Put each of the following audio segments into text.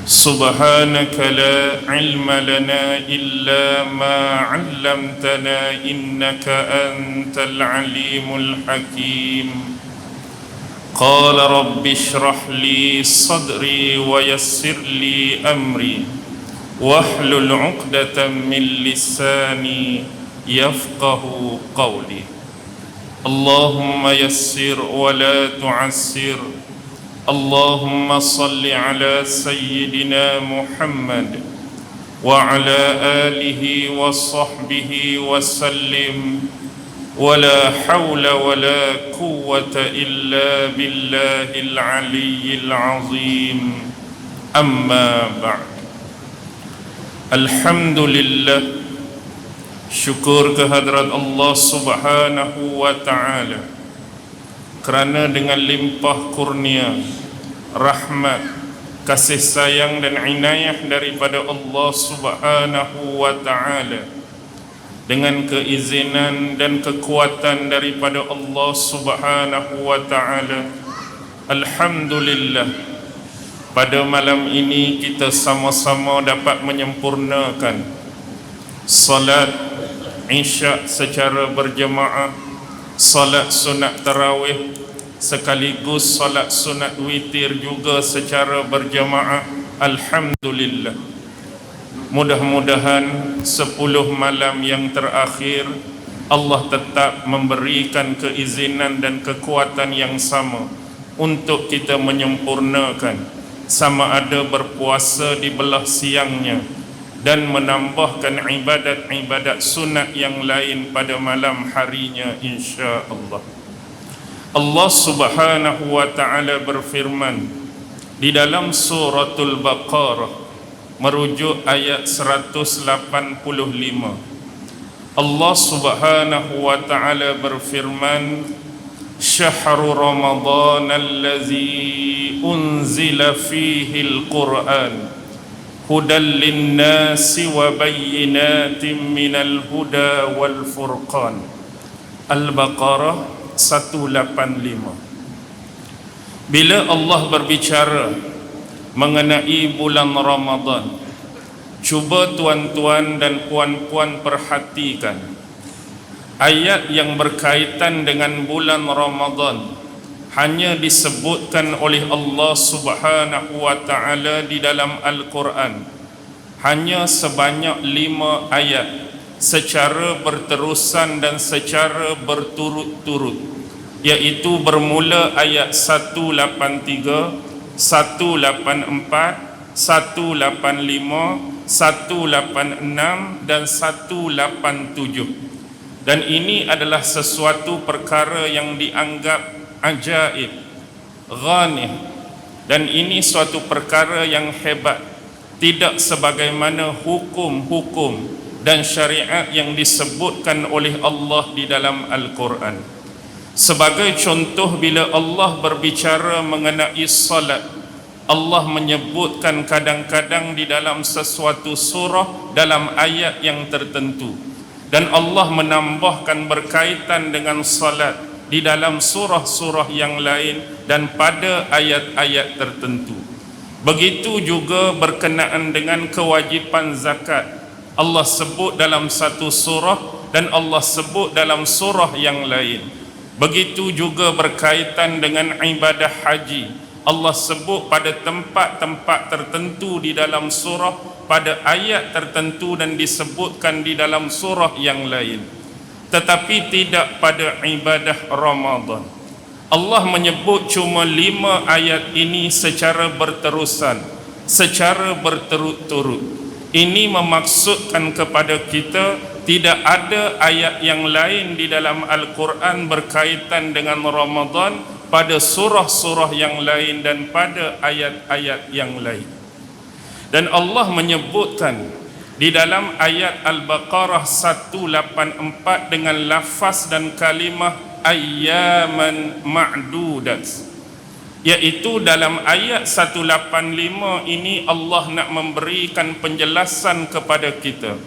سبحانك لا علم لنا إلا ما علمتنا إنك أنت العليم الحكيم قال رب اشرح لي صدري ويسر لي أمري واحلل عقدة من لساني يفقه قولي اللهم يسر ولا تعسر اللهم صل على سيدنا محمد وعلى آله وصحبه وسلم ولا حول ولا قوة إلا بالله العلي العظيم أما بعد الحمد لله syukur kehadrat Allah subhanahu wa ta'ala kerana dengan limpah kurnia, rahmat, kasih sayang dan inayah daripada Allah subhanahu wa ta'ala, dengan keizinan dan kekuatan daripada Allah subhanahu wa ta'ala, alhamdulillah, pada malam ini kita sama-sama dapat menyempurnakan salat Isya secara berjemaah, salat sunat tarawih sekaligus salat sunat witir juga secara berjamaah. Alhamdulillah, mudah-mudahan 10 malam yang terakhir Allah tetap memberikan keizinan dan kekuatan yang sama untuk kita menyempurnakan, sama ada berpuasa di belah siangnya dan menambahkan ibadat-ibadat sunat yang lain pada malam harinya insya-Allah. Allah subhanahu wa ta'ala berfirman di dalam suratul Baqarah merujuk ayat 185. Allah subhanahu wa ta'ala berfirman, Syahrul Ramadan allazi unzila fihi al-Quran hudal linnasi wa bayyinatin minal huda wal furqan. Al-Baqarah 185. Bila Allah berbicara mengenai bulan Ramadan, cuba tuan-tuan dan puan-puan perhatikan ayat yang berkaitan dengan bulan Ramadan hanya disebutkan oleh Allah subhanahu wa ta'ala di dalam Al-Quran hanya sebanyak 5 ayat secara berterusan dan secara berturut-turut, iaitu bermula ayat 183, 184, 185, 186 dan 187. Dan ini adalah sesuatu perkara yang dianggap ajaib, ghanih, dan ini suatu perkara yang hebat, tidak sebagaimana hukum-hukum dan syariat yang disebutkan oleh Allah di dalam Al-Quran. Sebagai contoh, bila Allah berbicara mengenai salat, Allah menyebutkan kadang-kadang di dalam sesuatu surah dalam ayat yang tertentu, dan Allah menambahkan berkaitan dengan salat di dalam surah-surah yang lain dan pada ayat-ayat tertentu. Begitu juga berkenaan dengan kewajipan zakat, Allah sebut dalam satu surah dan Allah sebut dalam surah yang lain. Begitu juga berkaitan dengan ibadah haji, Allah sebut pada tempat-tempat tertentu di dalam surah, pada ayat tertentu, dan disebutkan di dalam surah yang lain. Tetapi tidak pada ibadah Ramadan. Allah menyebut cuma 5 ayat ini secara berterusan, secara berturut-turut. Ini memaksudkan kepada kita tidak ada ayat yang lain di dalam Al-Quran berkaitan dengan Ramadan pada surah-surah yang lain dan pada ayat-ayat yang lain. Dan Allah menyebutkan di dalam ayat Al-Baqarah 184 dengan lafaz dan kalimah ayyaman ma'dudat, iaitu dalam ayat 185 ini Allah nak memberikan penjelasan kepada kita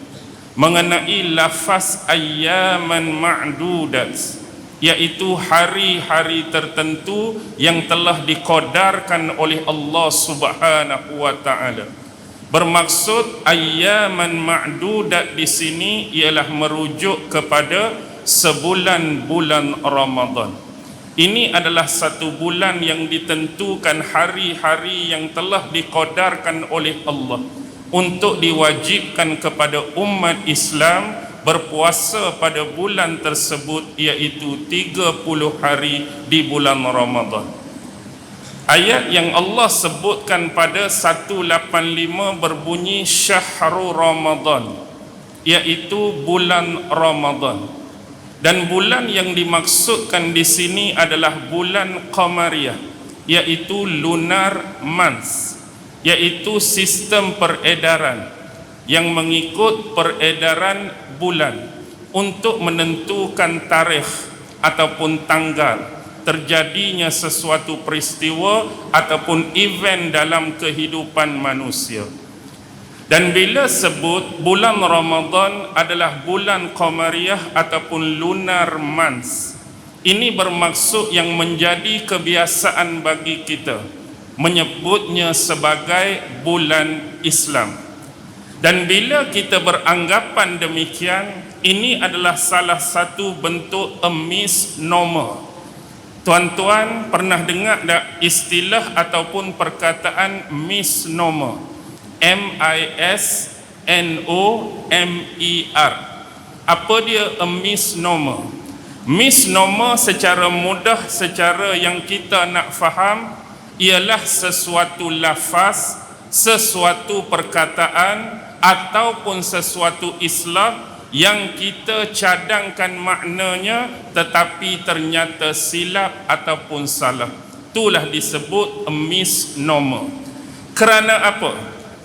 mengenai lafaz ayyaman ma'dudat, iaitu hari-hari tertentu yang telah dikodarkan oleh Allah Subhanahu wa taala. Bermaksud ayyaman ma'dudat di sini ialah merujuk kepada sebulan bulan Ramadan. Ini adalah satu bulan yang ditentukan hari-hari yang telah dikodarkan oleh Allah untuk diwajibkan kepada umat Islam berpuasa pada bulan tersebut, iaitu 30 hari di bulan Ramadan. Ayat yang Allah sebutkan pada 185 berbunyi Syahrul Ramadan, iaitu bulan Ramadan. Dan bulan yang dimaksudkan di sini adalah bulan Qamariyah, iaitu lunar month, iaitu sistem peredaran yang mengikut peredaran bulan untuk menentukan tarikh ataupun tanggal terjadinya sesuatu peristiwa ataupun event dalam kehidupan manusia. Dan bila sebut bulan Ramadan adalah bulan Qamariyah ataupun lunar month, ini bermaksud yang menjadi kebiasaan bagi kita menyebutnya sebagai bulan Islam. Dan bila kita beranggapan demikian, ini adalah salah satu bentuk misnomer. Tuan-tuan pernah dengar tak istilah ataupun perkataan misnomer? M-I-S-N-O-M-E-R. Apa dia misnomer? Misnomer secara mudah, secara yang kita nak faham, ialah sesuatu lafaz, sesuatu perkataan ataupun sesuatu istilah yang kita cadangkan maknanya tetapi ternyata silap ataupun salah. Itulah disebut misnomer. Kerana apa?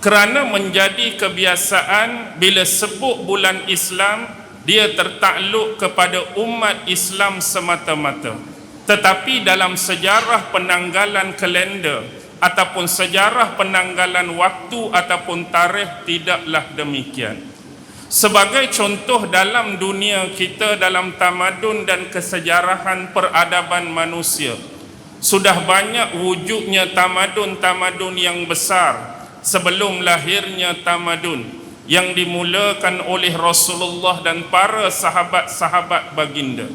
Kerana menjadi kebiasaan bila sebut bulan Islam, dia tertakluk kepada umat Islam semata-mata. Tetapi dalam sejarah penanggalan kalender ataupun sejarah penanggalan waktu ataupun tarikh tidaklah demikian. Sebagai contoh dalam dunia kita, dalam tamadun dan kesejarahan peradaban manusia, sudah banyak wujudnya tamadun-tamadun yang besar sebelum lahirnya tamadun yang dimulakan oleh Rasulullah dan para sahabat-sahabat baginda.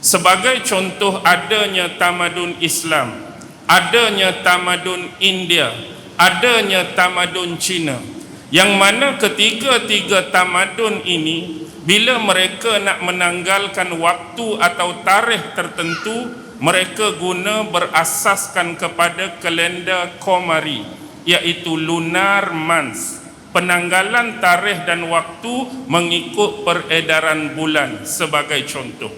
Sebagai contoh adanya tamadun Islam, adanya tamadun India, adanya tamadun Cina, yang mana ketiga-tiga tamadun ini bila mereka nak menanggalkan waktu atau tarikh tertentu, mereka guna berasaskan kepada kalender Qamari, iaitu lunar month, penanggalan tarikh dan waktu mengikut peredaran bulan sebagai contoh.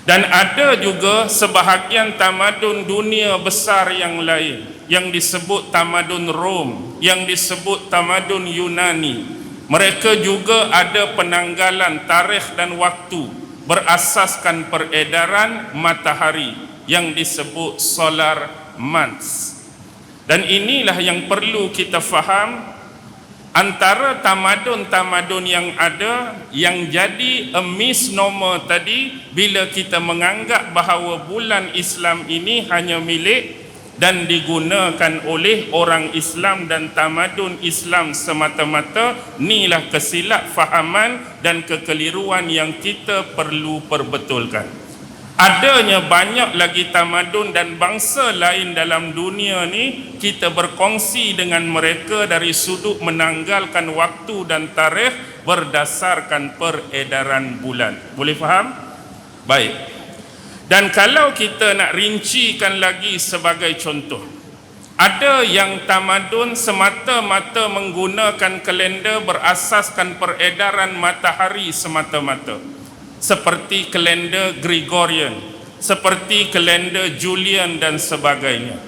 Dan ada juga sebahagian tamadun dunia besar yang lain yang disebut tamadun Rom, yang disebut tamadun Yunani. Mereka juga ada penanggalan tarikh dan waktu berasaskan peredaran matahari yang disebut solar months. Dan inilah yang perlu kita faham. Antara tamadun-tamadun yang ada, yang jadi misnomer tadi, bila kita menganggap bahawa bulan Islam ini hanya milik dan digunakan oleh orang Islam dan tamadun Islam semata-mata, inilah kesilap fahaman dan kekeliruan yang kita perlu perbetulkan. Adanya banyak lagi tamadun dan bangsa lain dalam dunia ni, kita berkongsi dengan mereka dari sudut menanggalkan waktu dan tarikh berdasarkan peredaran bulan. Boleh faham? Baik. Dan kalau kita nak rincikan lagi sebagai contoh, ada yang tamadun semata-mata menggunakan kalender berasaskan peredaran matahari semata-mata, seperti kalender Gregorian, seperti kalender Julian dan sebagainya.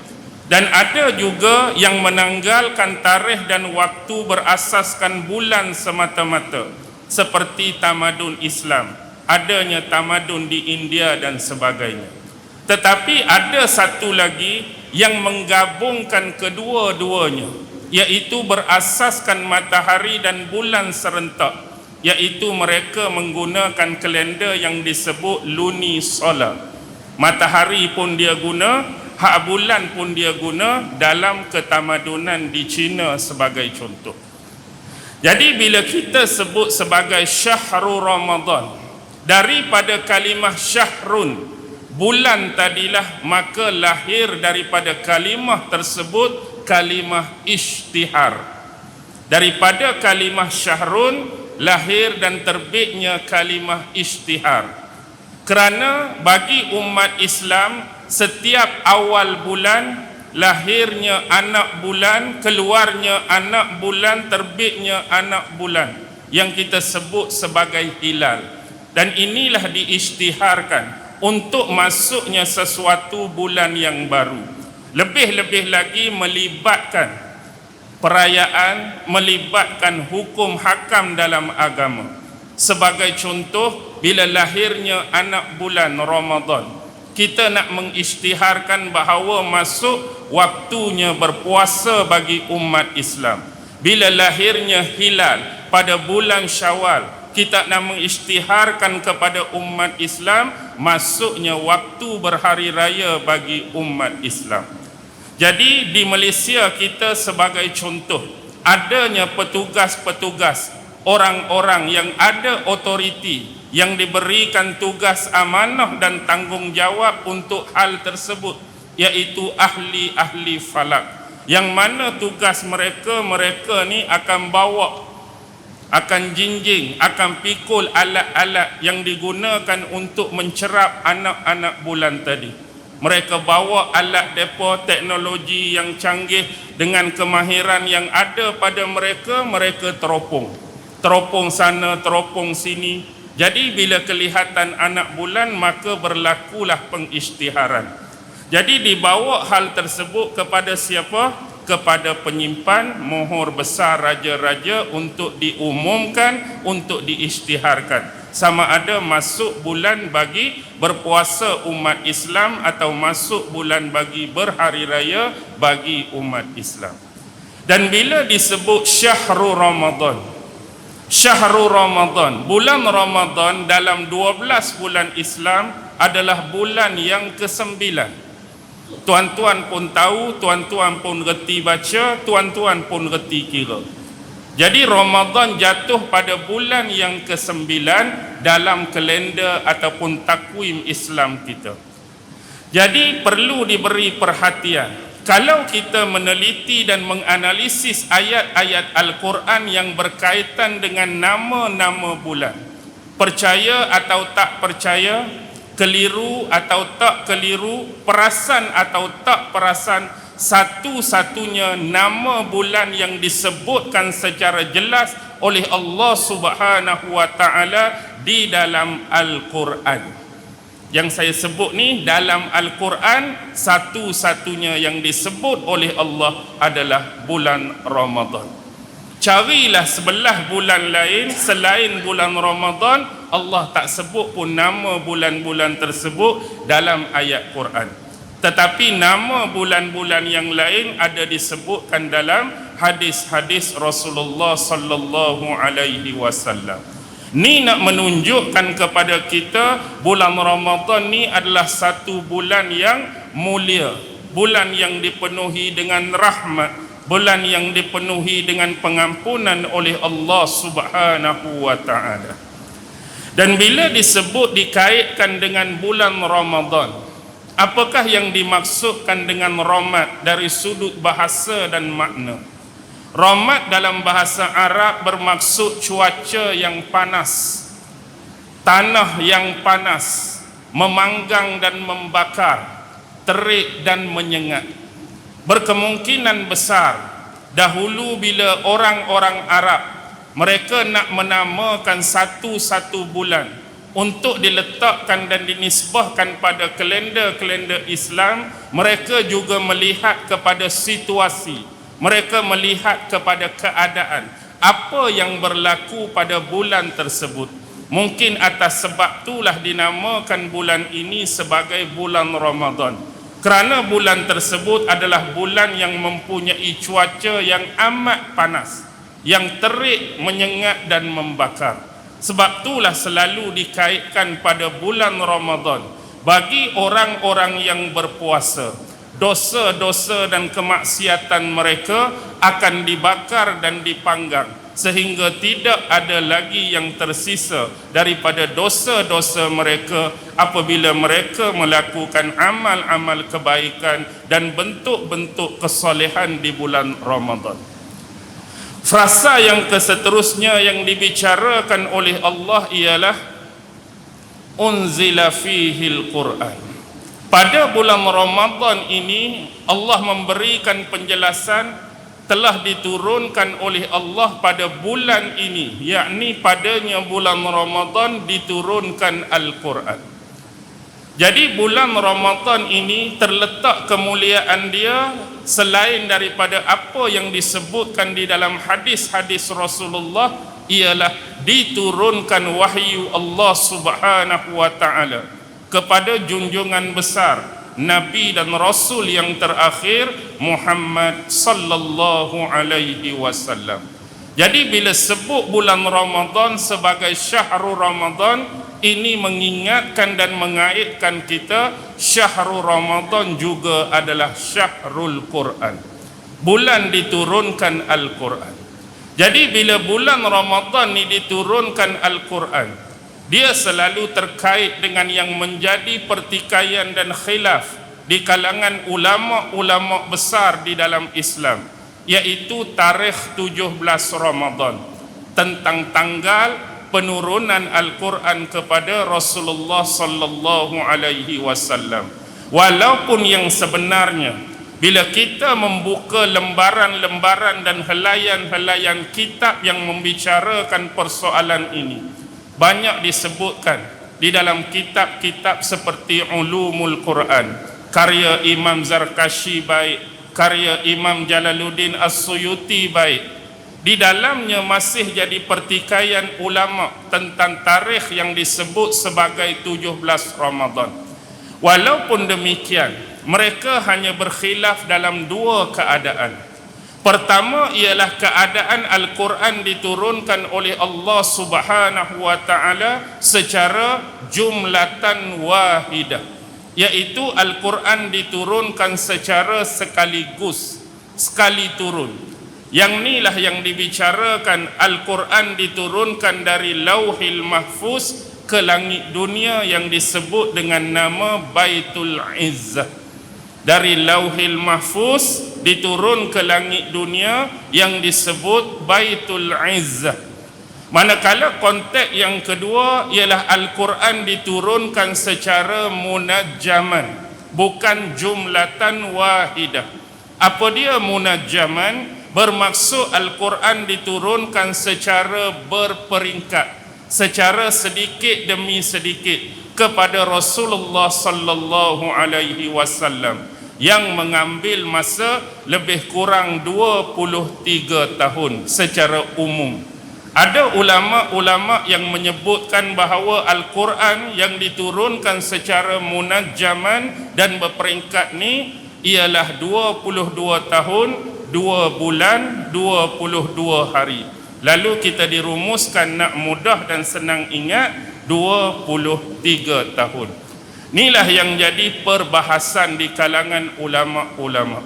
Dan ada juga yang menanggalkan tarikh dan waktu berasaskan bulan semata-mata, seperti tamadun Islam, adanya tamadun di India dan sebagainya. Tetapi ada satu lagi yang menggabungkan kedua-duanya, iaitu berasaskan matahari dan bulan serentak, iaitu mereka menggunakan kalender yang disebut lunisolar. Matahari pun dia guna, hak bulan pun dia guna dalam ketamadunan di China sebagai contoh. Jadi bila kita sebut sebagai Syahrul Ramadan, daripada kalimah syahrun, bulan tadilah, maka lahir daripada kalimah tersebut kalimah ishtihar. Daripada kalimah syahrun lahir dan terbitnya kalimah ishtihar. Kerana bagi umat Islam, setiap awal bulan lahirnya anak bulan, keluarnya anak bulan, terbitnya anak bulan yang kita sebut sebagai hilal. Dan inilah diisytiharkan untuk masuknya sesuatu bulan yang baru. Lebih-lebih lagi melibatkan perayaan, melibatkan hukum hakam dalam agama. Sebagai contoh, bila lahirnya anak bulan Ramadan, kita nak mengisytiharkan bahawa masuk waktunya berpuasa bagi umat Islam. Bila lahirnya hilal pada bulan Syawal, kita nak mengisytiharkan kepada umat Islam masuknya waktu berhari raya bagi umat Islam. Jadi di Malaysia kita sebagai contoh, adanya petugas-petugas, orang-orang yang ada otoriti, yang diberikan tugas amanah dan tanggungjawab untuk hal tersebut, iaitu ahli-ahli falak, yang mana tugas mereka ni akan bawa, akan jinjing, akan pikul alat-alat yang digunakan untuk mencerap anak-anak bulan tadi. Mereka bawa alat depa, teknologi yang canggih dengan kemahiran yang ada pada mereka, mereka teropong sana, teropong sini. Jadi bila kelihatan anak bulan, maka berlakulah pengisytiharan. Jadi dibawa hal tersebut kepada siapa? Kepada penyimpan mohor besar raja-raja untuk diumumkan, untuk diisytiharkan. Sama ada masuk bulan bagi berpuasa umat Islam atau masuk bulan bagi berhari raya bagi umat Islam. Dan bila disebut Syahrul Ramadan, Syahrul Ramadan, bulan Ramadan dalam 12 bulan Islam adalah bulan yang ke-9. Tuan-tuan pun tahu, tuan-tuan pun reti baca, tuan-tuan pun reti kira. Jadi Ramadan jatuh pada bulan yang ke-9 dalam kalender ataupun takwim Islam kita. Jadi perlu diberi perhatian. Kalau kita meneliti dan menganalisis ayat-ayat Al-Quran yang berkaitan dengan nama-nama bulan, percaya atau tak percaya, keliru atau tak keliru, perasan atau tak perasan, satu-satunya nama bulan yang disebutkan secara jelas oleh Allah Subhanahu wa taala di dalam Al-Quran. Yang saya sebut ni dalam Al-Quran, satu-satunya yang disebut oleh Allah adalah bulan Ramadan. Carilah sebelah bulan lain selain bulan Ramadan, Allah tak sebut pun nama bulan-bulan tersebut dalam ayat Quran. Tetapi nama bulan-bulan yang lain ada disebutkan dalam hadis-hadis Rasulullah sallallahu alaihi wasallam. Ni nak menunjukkan kepada kita bulan Ramadan ni adalah satu bulan yang mulia, bulan yang dipenuhi dengan rahmat, bulan yang dipenuhi dengan pengampunan oleh Allah Subhanahu wa taala. Dan bila disebut dikaitkan dengan bulan Ramadan, apakah yang dimaksudkan dengan rahmat dari sudut bahasa dan makna? Rahmat dalam bahasa Arab bermaksud cuaca yang panas, tanah yang panas, memanggang dan membakar, terik dan menyengat. Berkemungkinan besar dahulu bila orang-orang Arab mereka nak menamakan satu-satu bulan untuk diletakkan dan dinisbahkan pada kalender-kalender Islam, mereka juga melihat kepada situasi, mereka melihat kepada keadaan, apa yang berlaku pada bulan tersebut. Mungkin atas sebab itulah dinamakan bulan ini sebagai bulan Ramadan, kerana bulan tersebut adalah bulan yang mempunyai cuaca yang amat panas, yang terik, menyengat dan membakar. Sebab itulah selalu dikaitkan pada bulan Ramadan bagi orang-orang yang berpuasa, dosa-dosa dan kemaksiatan mereka akan dibakar dan dipanggang sehingga tidak ada lagi yang tersisa daripada dosa-dosa mereka apabila mereka melakukan amal-amal kebaikan dan bentuk-bentuk kesolehan di bulan Ramadan. Frasa yang keseterusnya yang dibicarakan oleh Allah ialah unzila fihil Quran. Pada bulan Ramadan ini Allah memberikan penjelasan telah diturunkan oleh Allah pada bulan ini, yakni padanya bulan Ramadan diturunkan Al-Quran. Jadi bulan Ramadan ini terletak kemuliaan dia selain daripada apa yang disebutkan di dalam hadis-hadis Rasulullah, ialah diturunkan wahyu Allah Subhanahu wa taala kepada junjungan besar Nabi dan Rasul yang terakhir Muhammad sallallahu alaihi wasallam. Jadi bila sebut bulan Ramadan sebagai syahrul Ramadan, ini mengingatkan dan mengaitkan kita syahrul Ramadan juga adalah syahrul Quran. Bulan diturunkan Al-Quran. Jadi bila bulan Ramadan ini diturunkan Al-Quran, dia selalu terkait dengan yang menjadi pertikaian dan khilaf di kalangan ulama-ulama besar di dalam Islam, yaitu tarikh 17 Ramadan, tentang tanggal penurunan Al-Quran kepada Rasulullah sallallahu alaihi wasallam. Walaupun yang sebenarnya bila kita membuka lembaran-lembaran dan helaian-helaian kitab yang membicarakan persoalan ini, banyak disebutkan di dalam kitab-kitab seperti Ulumul Quran, karya Imam Zarkashi baik, karya Imam Jalaluddin As-Suyuti baik. Di dalamnya masih jadi pertikaian ulama tentang tarikh yang disebut sebagai 17 Ramadan. Walaupun demikian, mereka hanya berkhilaf dalam dua keadaan. Pertama ialah keadaan Al-Quran diturunkan oleh Allah Subhanahu wa taala secara jumlatan wahidah, yaitu Al-Quran diturunkan secara sekaligus, sekali turun. Yang inilah yang dibicarakan, Al-Quran diturunkan dari Lauhil Mahfuz ke langit dunia yang disebut dengan nama Baitul Izzah. Dari Lauhil Mahfuz diturun ke langit dunia yang disebut Baitul Izzah. Manakala konteks yang kedua ialah Al-Quran diturunkan secara munajjaman, bukan jumlatan wahidah. Apa dia munajjaman? Bermaksud Al-Quran diturunkan secara berperingkat, secara sedikit demi sedikit kepada Rasulullah sallallahu alaihi wasallam, yang mengambil masa lebih kurang 23 tahun secara umum. Ada ulama-ulama yang menyebutkan bahawa Al-Quran yang diturunkan secara munajjaman dan berperingkat ni ialah 22 tahun, 2 bulan, 22 hari. Lalu kita dirumuskan nak mudah dan senang ingat, 23 tahun. Inilah yang jadi perbahasan di kalangan ulama-ulama.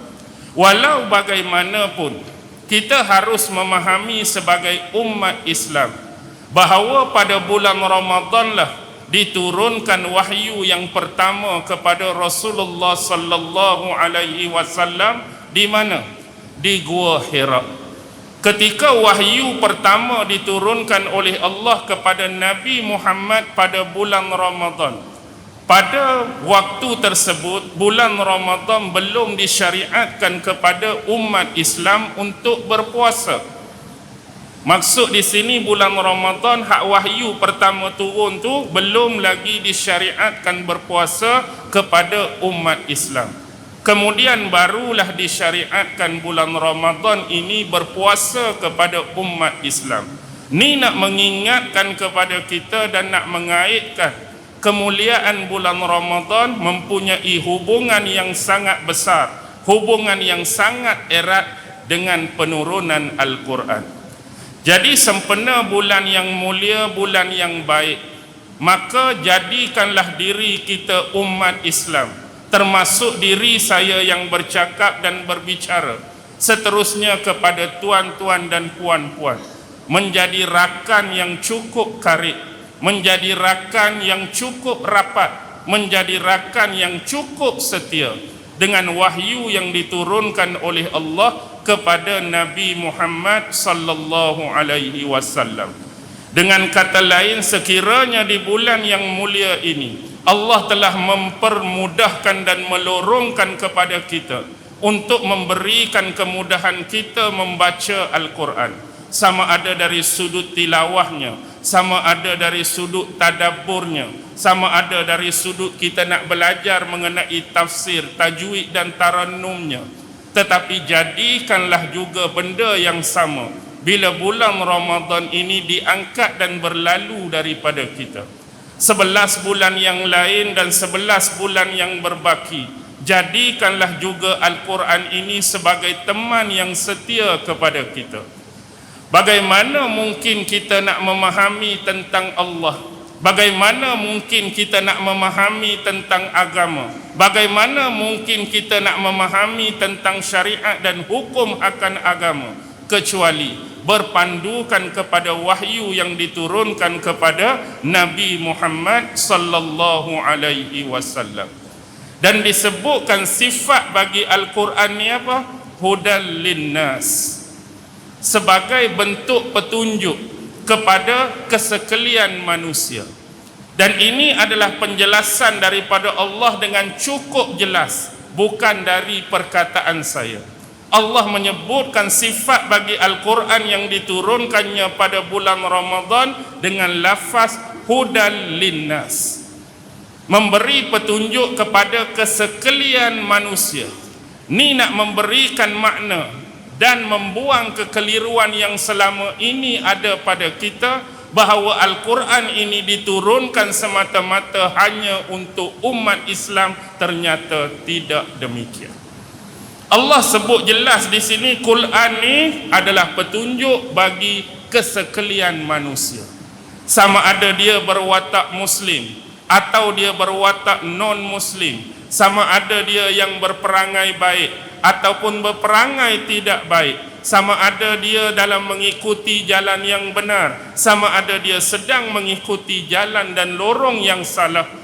Walau bagaimanapun, kita harus memahami sebagai umat Islam bahawa pada bulan Ramadanlah diturunkan wahyu yang pertama kepada Rasulullah sallallahu alaihi wasallam. Di mana? Di Gua Hira. Ketika wahyu pertama diturunkan oleh Allah kepada Nabi Muhammad pada bulan Ramadan, pada waktu tersebut bulan Ramadan belum disyariatkan kepada umat Islam untuk berpuasa. Maksud di sini bulan Ramadan hak wahyu pertama turun tu belum lagi disyariatkan berpuasa kepada umat Islam. Kemudian barulah disyariatkan bulan Ramadan ini berpuasa kepada umat Islam. Ni nak mengingatkan kepada kita dan nak mengaitkan kemuliaan bulan Ramadan mempunyai hubungan yang sangat besar, hubungan yang sangat erat dengan penurunan Al-Quran. Jadi sempena bulan yang mulia, bulan yang baik, maka jadikanlah diri kita umat Islam, termasuk diri saya yang bercakap dan berbicara, seterusnya kepada tuan-tuan dan puan-puan, menjadi rakan yang cukup karib, menjadi rakan yang cukup rapat, menjadi rakan yang cukup setia dengan wahyu yang diturunkan oleh Allah kepada Nabi Muhammad sallallahu alaihi wasallam. Dengan kata lain, sekiranya di bulan yang mulia ini Allah telah mempermudahkan dan melorongkan kepada kita untuk memberikan kemudahan kita membaca Al-Quran, sama ada dari sudut tilawahnya, sama ada dari sudut tadabburnya, sama ada dari sudut kita nak belajar mengenai tafsir, tajwid dan tarannumnya. Tetapi jadikanlah juga benda yang sama bila bulan Ramadan ini diangkat dan berlalu daripada kita. 11 bulan yang lain dan 11 bulan yang berbaki, jadikanlah juga Al-Quran ini sebagai teman yang setia kepada kita. Bagaimana mungkin kita nak memahami tentang Allah? Bagaimana mungkin kita nak memahami tentang agama? Bagaimana mungkin kita nak memahami tentang syariat dan hukum akan agama, kecuali berpandukan kepada wahyu yang diturunkan kepada Nabi Muhammad sallallahu alaihi wasallam. Dan disebutkan sifat bagi Al-Quran ni apa? Hudal linnas, sebagai bentuk petunjuk kepada kesekalian manusia. Dan ini adalah penjelasan daripada Allah dengan cukup jelas, bukan dari perkataan saya. Allah menyebutkan sifat bagi Al-Quran yang diturunkannya pada bulan Ramadan dengan lafaz hudal linnas, memberi petunjuk kepada kesekalian manusia. Ni nak memberikan makna dan membuang kekeliruan yang selama ini ada pada kita, bahawa Al-Quran ini diturunkan semata-mata hanya untuk umat Islam. Ternyata tidak demikian. Allah sebut jelas di sini, Quran ni adalah petunjuk bagi kesekalian manusia. Sama ada dia berwatak Muslim atau dia berwatak non-Muslim, sama ada dia yang berperangai baik ataupun berperangai tidak baik, sama ada dia dalam mengikuti jalan yang benar, sama ada dia sedang mengikuti jalan dan lorong yang salah.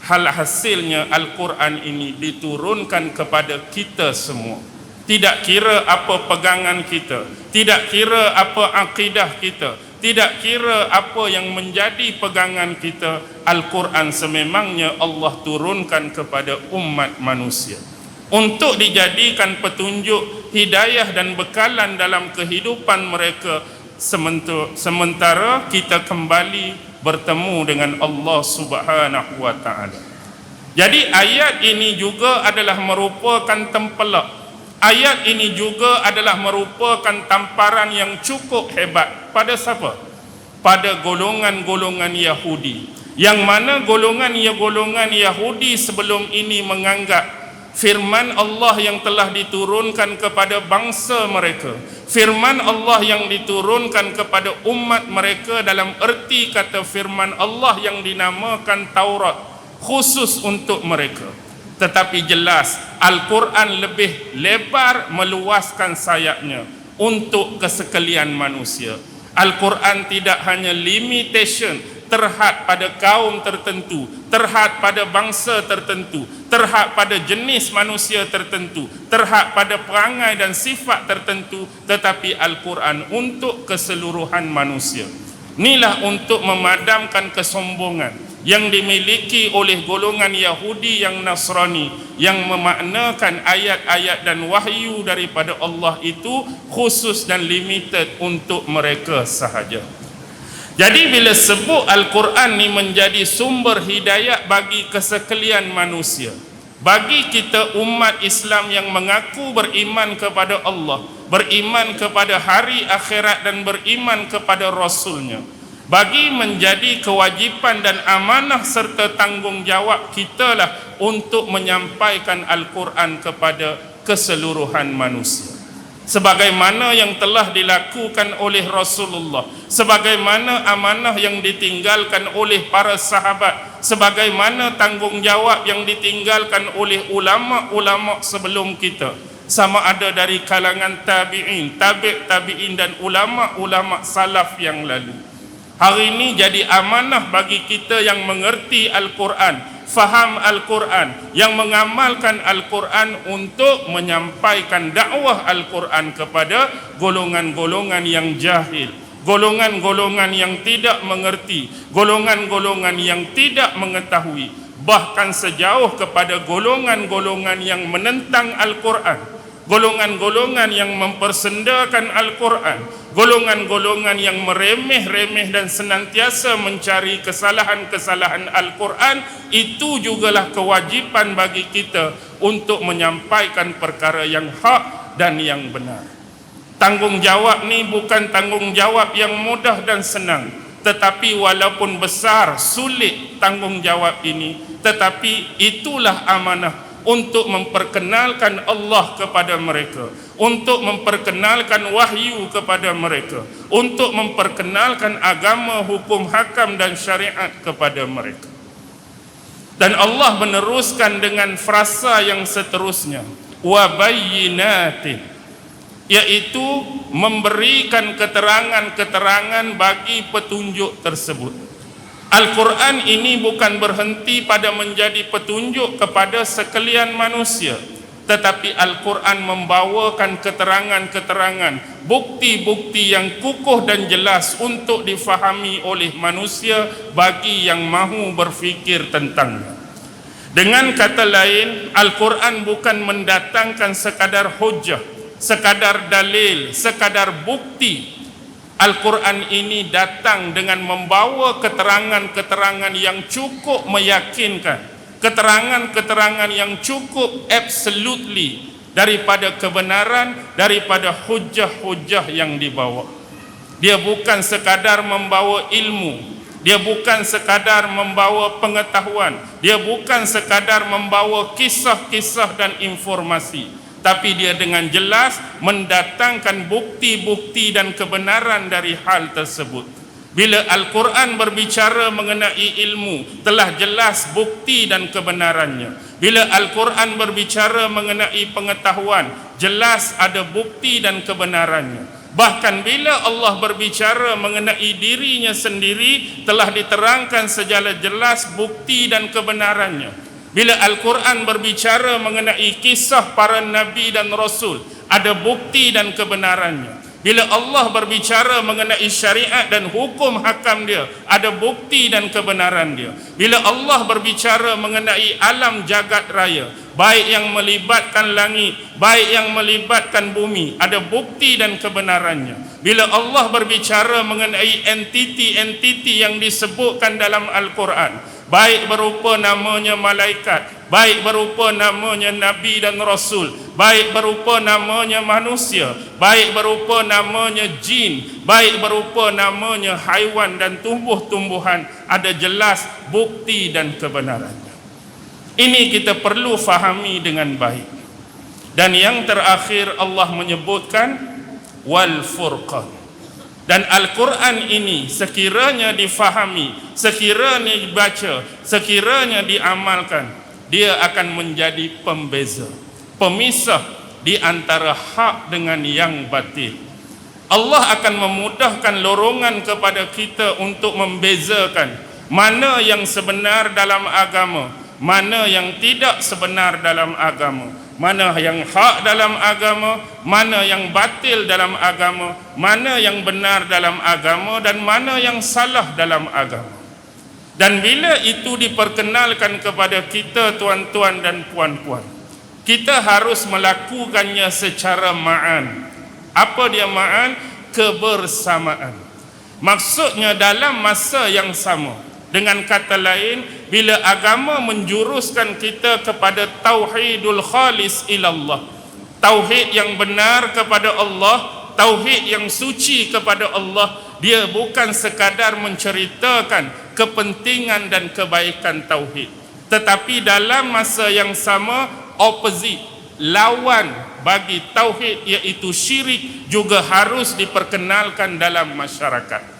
Hal hasilnya Al-Quran ini diturunkan kepada kita semua. Tidak kira apa pegangan kita, tidak kira apa akidah kita, tidak kira apa yang menjadi pegangan kita, Al-Quran sememangnya Allah turunkan kepada umat manusia untuk dijadikan petunjuk, hidayah dan bekalan dalam kehidupan mereka sementara kita kembali bertemu dengan Allah Subhanahu wa taala. Jadi ayat ini juga adalah merupakan tempelak. Ayat ini juga adalah merupakan tamparan yang cukup hebat pada siapa? Pada golongan-golongan Yahudi, yang mana golongan Yahudi sebelum ini menganggap firman Allah yang telah diturunkan kepada bangsa mereka, firman Allah yang diturunkan kepada umat mereka, dalam erti kata firman Allah yang dinamakan Taurat, khusus untuk mereka. Tetapi jelas Al-Quran lebih lebar, meluaskan sayapnya untuk kesekalian manusia. Al-Quran tidak hanya limitation terhad pada kaum tertentu, terhad pada bangsa tertentu, terhad pada jenis manusia tertentu, terhad pada perangai dan sifat tertentu, tetapi Al-Quran untuk keseluruhan manusia. Inilah untuk memadamkan kesombongan yang dimiliki oleh golongan Yahudi yang Nasrani, yang memaknakan ayat-ayat dan wahyu daripada Allah itu khusus dan limited untuk mereka sahaja. Jadi bila sebut Al-Quran ni menjadi sumber hidayah bagi kesekalian manusia, bagi kita umat Islam yang mengaku beriman kepada Allah, beriman kepada hari akhirat dan beriman kepada Rasulnya, bagi menjadi kewajipan dan amanah serta tanggungjawab kita lah untuk menyampaikan Al-Quran kepada keseluruhan manusia. sebagaimana yang telah dilakukan oleh Rasulullah, sebagaimana amanah yang ditinggalkan oleh para sahabat, sebagaimana tanggungjawab yang ditinggalkan oleh ulama-ulama sebelum kita, sama ada dari kalangan tabi'in, tabi'in dan ulama-ulama salaf yang lalu. Hari ini jadi amanah bagi kita yang mengerti Al-Quran, faham Al-Quran, yang mengamalkan Al-Quran untuk menyampaikan dakwah Al-Quran kepada golongan-golongan yang jahil, golongan-golongan yang tidak mengerti, golongan-golongan yang tidak mengetahui, bahkan sejauh kepada golongan-golongan yang menentang Al-Quran, golongan-golongan yang mempersendakan Al-Quran, golongan-golongan yang meremeh-remeh dan senantiasa mencari kesalahan-kesalahan Al-Quran. Itu jugalah kewajipan bagi kita untuk menyampaikan perkara yang hak dan yang benar. Tanggungjawab ni bukan tanggungjawab yang mudah dan senang, tetapi walaupun besar, sulit tanggungjawab ini, tetapi itulah amanah untuk memperkenalkan Allah kepada mereka, untuk memperkenalkan wahyu kepada mereka, untuk memperkenalkan agama, hukum hakam dan syariat kepada mereka. Dan Allah meneruskan dengan frasa yang seterusnya, wa bayyinatin, yaitu memberikan keterangan-keterangan bagi petunjuk tersebut. Al-Quran ini bukan berhenti pada menjadi petunjuk kepada sekalian manusia, tetapi Al-Quran membawakan keterangan-keterangan, bukti-bukti yang kukuh dan jelas untuk difahami oleh manusia bagi yang mahu berfikir tentangnya. Dengan kata lain, Al-Quran bukan mendatangkan sekadar hujjah, sekadar dalil, sekadar bukti. Al-Quran ini datang dengan membawa keterangan-keterangan yang cukup meyakinkan, keterangan-keterangan yang cukup absolutely daripada kebenaran, daripada hujah-hujah yang dibawa. Dia bukan sekadar membawa ilmu, dia bukan sekadar membawa pengetahuan, dia bukan sekadar membawa kisah-kisah dan informasi, tapi dia dengan jelas mendatangkan bukti-bukti dan kebenaran dari hal tersebut. Bila Al-Quran berbicara mengenai ilmu, telah jelas bukti dan kebenarannya. Bila Al-Quran berbicara mengenai pengetahuan, jelas ada bukti dan kebenarannya. Bahkan bila Allah berbicara mengenai dirinya sendiri, telah diterangkan secara jelas bukti dan kebenarannya. Bila Al-Quran berbicara mengenai kisah para Nabi dan Rasul, ada bukti dan kebenarannya. Bila Allah berbicara mengenai syariat dan hukum hakam dia, ada bukti dan kebenaran dia. Bila Allah berbicara mengenai alam jagat raya, baik yang melibatkan langit, baik yang melibatkan bumi, ada bukti dan kebenarannya. Bila Allah berbicara mengenai entiti-entiti yang disebutkan dalam Al-Quran, baik berupa namanya malaikat, baik berupa namanya nabi dan rasul, baik berupa namanya manusia, baik berupa namanya jin, baik berupa namanya haiwan dan tumbuh-tumbuhan, ada jelas bukti dan kebenarannya. Ini kita perlu fahami dengan baik. Dan yang terakhir Allah menyebutkan wal furqan. Dan Al-Quran ini sekiranya difahami, sekiranya dibaca, sekiranya diamalkan, dia akan menjadi pembeza, pemisah di antara hak dengan yang batil. Allah akan memudahkan lorongan kepada kita untuk membezakan mana yang sebenar dalam agama, mana yang tidak sebenar dalam agama, mana yang hak dalam agama, mana yang batil dalam agama, mana yang benar dalam agama dan mana yang salah dalam agama. Dan bila itu diperkenalkan kepada kita tuan-tuan dan puan-puan, kita harus melakukannya secara ma'an. Apa dia ma'an? Kebersamaan. Maksudnya dalam masa yang sama. Dengan kata lain, bila agama menjuruskan kita kepada tauhidul khalis ilallah, tauhid yang benar kepada Allah, tauhid yang suci kepada Allah, dia bukan sekadar menceritakan kepentingan dan kebaikan tauhid, tetapi dalam masa yang sama opposite, lawan bagi tauhid iaitu syirik juga harus diperkenalkan dalam masyarakat.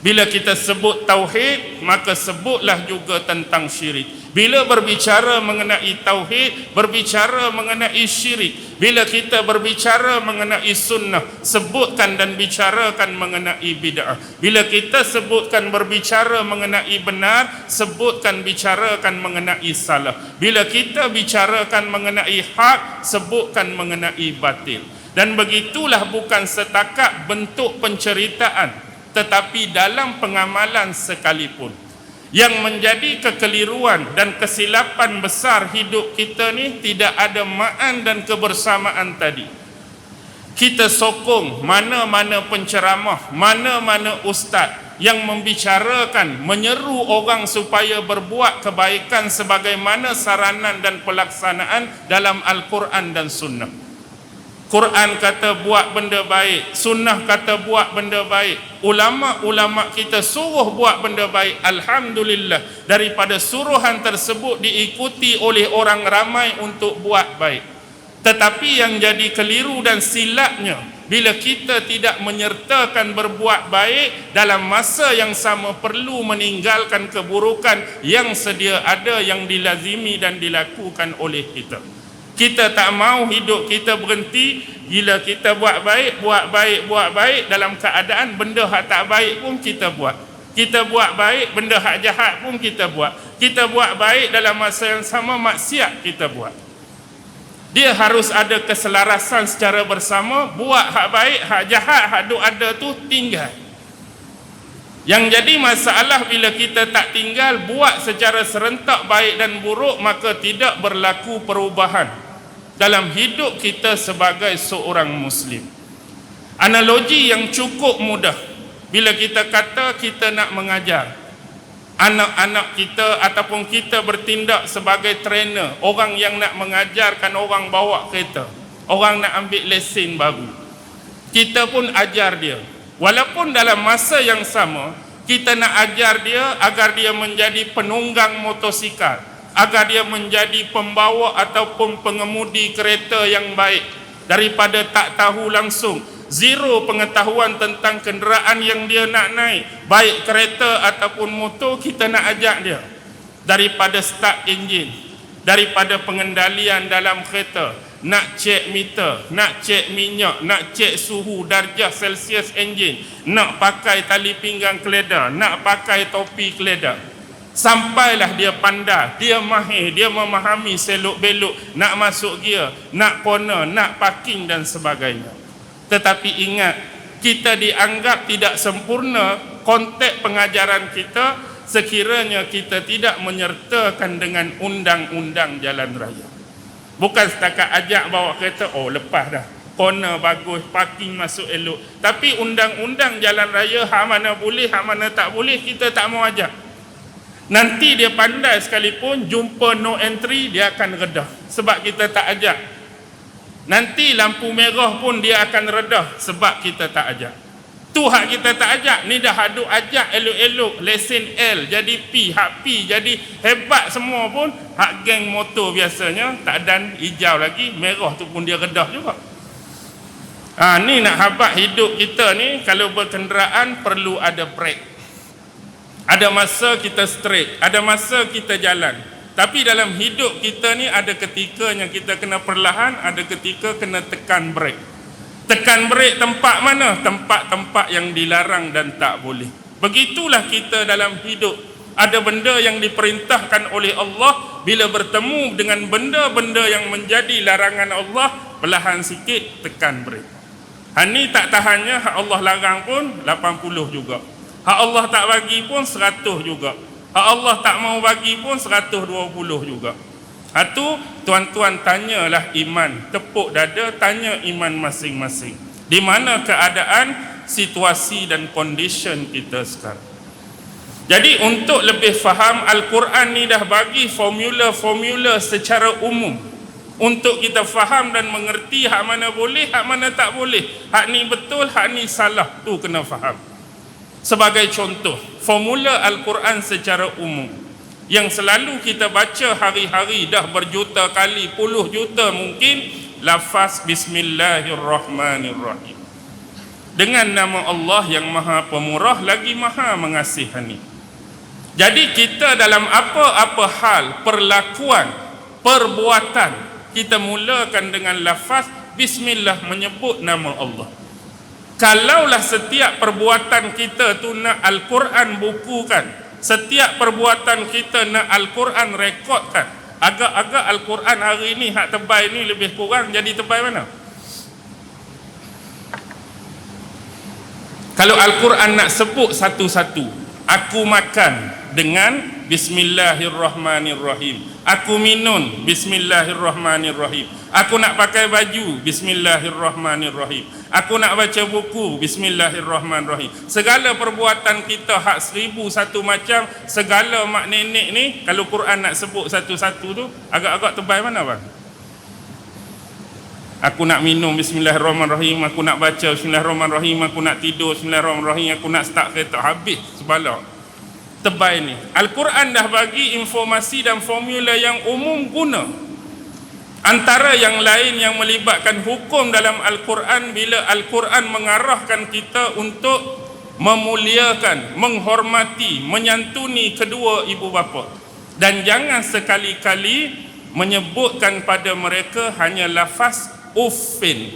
Bila kita sebut tauhid, maka sebutlah juga tentang syirik. Bila berbicara mengenai tauhid, berbicara mengenai syirik. Bila kita berbicara mengenai sunnah, sebutkan dan bicarakan mengenai bid'ah. Bila kita sebutkan berbicara mengenai benar, sebutkan bicarakan mengenai salah. Bila kita bicarakan mengenai hak, sebutkan mengenai batil. Dan begitulah bukan setakat bentuk penceritaan, tetapi dalam pengamalan sekalipun. Yang menjadi kekeliruan dan kesilapan besar hidup kita ni tidak ada ma'an dan kebersamaan tadi. Kita sokong mana-mana penceramah, mana-mana ustaz yang membicarakan, menyeru orang supaya berbuat kebaikan sebagaimana saranan dan pelaksanaan dalam Al-Quran dan Sunnah. Quran kata buat benda baik, sunnah kata buat benda baik, ulama-ulama kita suruh buat benda baik. Alhamdulillah, daripada suruhan tersebut diikuti oleh orang ramai untuk buat baik. Tetapi yang jadi keliru dan silapnya, bila kita tidak menyertakan berbuat baik, dalam masa yang sama perlu meninggalkan keburukan yang sedia ada yang dilazimi dan dilakukan oleh kita. Kita tak mau hidup kita berhenti. Bila kita buat baik dalam keadaan benda hak tak baik pun kita buat. Kita buat baik, benda hak jahat pun kita buat. Kita buat baik dalam masa yang sama, maksiat kita buat. Dia harus ada keselarasan secara bersama. Buat hak baik, hak jahat, hak duk ada tu tinggal. Yang jadi masalah bila kita tak tinggal, buat secara serentak baik dan buruk, maka tidak berlaku perubahan dalam hidup kita sebagai seorang Muslim. Analogi yang cukup mudah, bila kita kata kita nak mengajar anak-anak kita ataupun kita bertindak sebagai trainer, orang yang nak mengajarkan orang bawa kereta, orang nak ambil lesen baru, kita pun ajar dia. Walaupun dalam masa yang sama kita nak ajar dia agar dia menjadi penunggang motosikal, agar dia menjadi pembawa ataupun pengemudi kereta yang baik, daripada tak tahu langsung, zero pengetahuan tentang kenderaan yang dia nak naik, baik kereta ataupun motor, kita nak ajak dia daripada start enjin, daripada pengendalian dalam kereta, nak cek meter, nak cek minyak, nak cek suhu darjah Celsius enjin, nak pakai tali pinggang keledar, nak pakai topi keledar, sampailah dia pandai, dia mahir, dia memahami selok belok, nak masuk gear, nak corner, nak parking dan sebagainya. Tetapi ingat, kita dianggap tidak sempurna konteks pengajaran kita sekiranya kita tidak menyertakan dengan undang-undang jalan raya. Bukan setakat ajak bawa kereta, oh lepas dah, corner bagus, parking masuk elok, tapi undang-undang jalan raya hak mana boleh, hak mana tak boleh, kita tak mau ajak. Nanti dia pandai sekalipun, jumpa no entry, dia akan redah sebab kita tak ajak. Nanti lampu merah pun dia akan redah sebab kita tak ajak. Tu hak kita tak ajak, ni dah aduk ajak elok-elok, lesen L jadi P, hak P jadi hebat semua pun, hak geng motor biasanya tak dan hijau lagi, merah tu pun dia redah juga. Ni nak habaq hidup kita ni, kalau berkenderaan perlu ada brake. Ada masa kita straight, ada masa kita jalan. Tapi dalam hidup kita ni ada ketikanya kita kena perlahan, ada ketika kena tekan brake. Tekan brake tempat mana? Tempat-tempat yang dilarang dan tak boleh. Begitulah kita dalam hidup. Ada benda yang diperintahkan oleh Allah, bila bertemu dengan benda-benda yang menjadi larangan Allah, perlahan sikit tekan brake. Ni tak tahannya, hak Allah larang pun 80 juga. Hak Allah tak bagi pun 100 juga. Hak Allah tak mau bagi pun 120 juga. Tu tuan-tuan tanyalah iman, tepuk dada tanya iman masing-masing. Di mana keadaan, situasi dan condition kita sekarang. Jadi untuk lebih faham, Al-Quran ni dah bagi formula-formula secara umum untuk kita faham dan mengerti hak mana boleh, hak mana tak boleh, hak ni betul, hak ni salah, tu kena faham. Sebagai contoh, formula Al-Quran secara umum yang selalu kita baca hari-hari dah berjuta kali, puluh juta mungkin, lafaz Bismillahirrahmanirrahim. Dengan nama Allah yang Maha Pemurah lagi Maha Mengasihani. Jadi kita dalam apa-apa hal, perlakuan, perbuatan, kita mulakan dengan lafaz Bismillah, menyebut nama Allah. Kalaulah setiap perbuatan kita tu nak Al-Quran bukukan, setiap perbuatan kita nak Al-Quran rekodkan, agak-agak Al-Quran hari ni hak tebal ni lebih kurang jadi tebal mana? Kalau Al-Quran nak sebut satu-satu, aku makan dengan Bismillahirrahmanirrahim, aku minum Bismillahirrahmanirrahim, aku nak pakai baju Bismillahirrahmanirrahim, aku nak baca buku Bismillahirrahmanirrahim. Segala perbuatan kita hak 1001 macam, segala mak nenek ni kalau Quran nak sebut satu-satu tu agak-agak tebal mana bang? Aku nak minum Bismillahirrahmanirrahim, aku nak baca Bismillahirrahmanirrahim, aku nak tidur Bismillahirrahmanirrahim, aku nak start kereta, habis sebalak. Tebal ni. Al-Quran dah bagi informasi dan formula yang umum guna. Antara yang lain yang melibatkan hukum dalam Al-Quran, bila Al-Quran mengarahkan kita untuk memuliakan, menghormati, menyantuni kedua ibu bapa. Dan jangan sekali-kali menyebutkan pada mereka hanya lafaz uffin.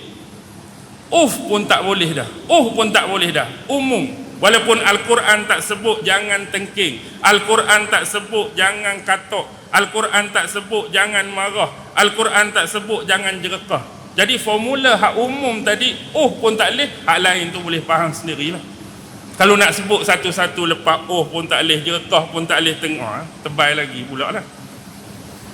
Pun tak boleh dah. Pun tak boleh dah. Umum. Walaupun Al-Quran tak sebut jangan tengking, Al-Quran tak sebut jangan katok, Al-Quran tak sebut jangan marah, Al-Quran tak sebut jangan jerekah. Jadi formula hak umum tadi, pun tak boleh, hak lain tu boleh faham sendirilah. Kalau nak sebut satu-satu lepas pun tak boleh, jerekah pun tak boleh tengok, tebal lagi pula lah.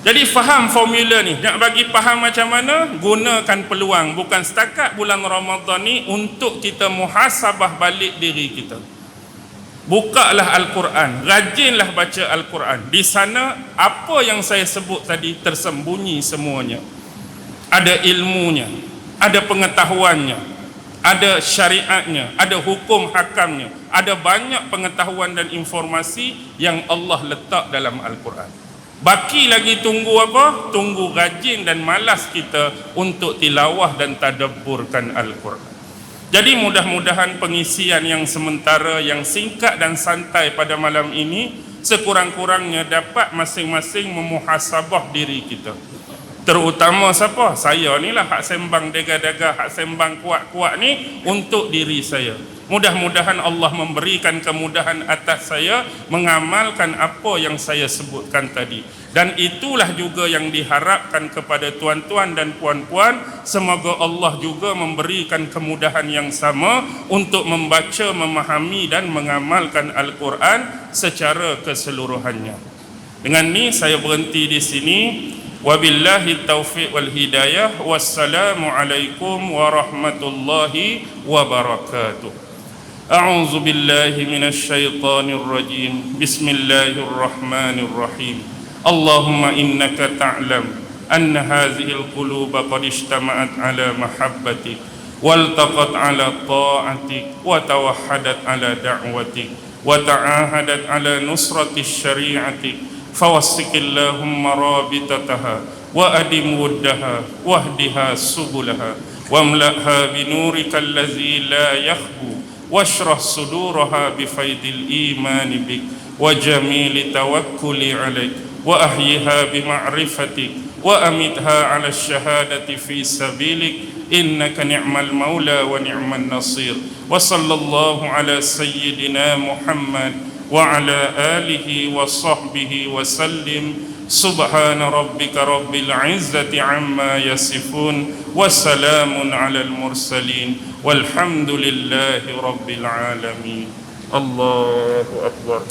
Jadi faham formula ni. Nak bagi faham macam mana, gunakan peluang bukan setakat bulan Ramadan ni untuk kita muhasabah balik diri kita. Bukalah Al-Quran, rajinlah baca Al-Quran. Di sana apa yang saya sebut tadi tersembunyi semuanya. Ada ilmunya, ada pengetahuannya, ada syariatnya, ada hukum hakamnya, ada banyak pengetahuan dan informasi yang Allah letak dalam Al-Quran. Baki lagi tunggu apa? Tunggu rajin dan malas kita untuk tilawah dan tadabburkan Al-Quran. Jadi mudah-mudahan pengisian yang sementara, yang singkat dan santai pada malam ini sekurang-kurangnya dapat masing-masing memuhasabah diri kita. Terutama siapa? Saya ni lah hak sembang daga-daga, hak sembang kuat-kuat ni untuk diri saya. Mudah-mudahan Allah memberikan kemudahan atas saya mengamalkan apa yang saya sebutkan tadi. Dan itulah juga yang diharapkan kepada tuan-tuan dan puan-puan. Semoga Allah juga memberikan kemudahan yang sama untuk membaca, memahami dan mengamalkan Al-Quran secara keseluruhannya. Dengan ni saya berhenti di sini. Wabillahi taufiq wal hidayah. Wassalamualaikum warahmatullahi wabarakatuh. أعوذ بالله من الشيطان الرجيم بسم الله الرحمن الرحيم اللهم إنك تعلم أن هذه القلوب قد اجتمعت على محبتك والتقت على طاعتك وتوحدت على دعوتك وتعاهدت على نصرة الشريعة فوسك اللهم رابطتها وأدم ودها واهدها سبلها واملأها بنورك الذي لا يخبو واشرح صدورها بفيض الإيمان بك وجميل توكل عليك وأحيها بمعرفتك وأمتها على الشهادة في سبيلك إنك نعم المولى ونعم النصير وصلى الله على سيدنا محمد وعلى آله وصحبه وسلم سبحان ربك رب العزة عما يصفون وسلام على المرسلين والحمد لله رب العالمين الله أكبر.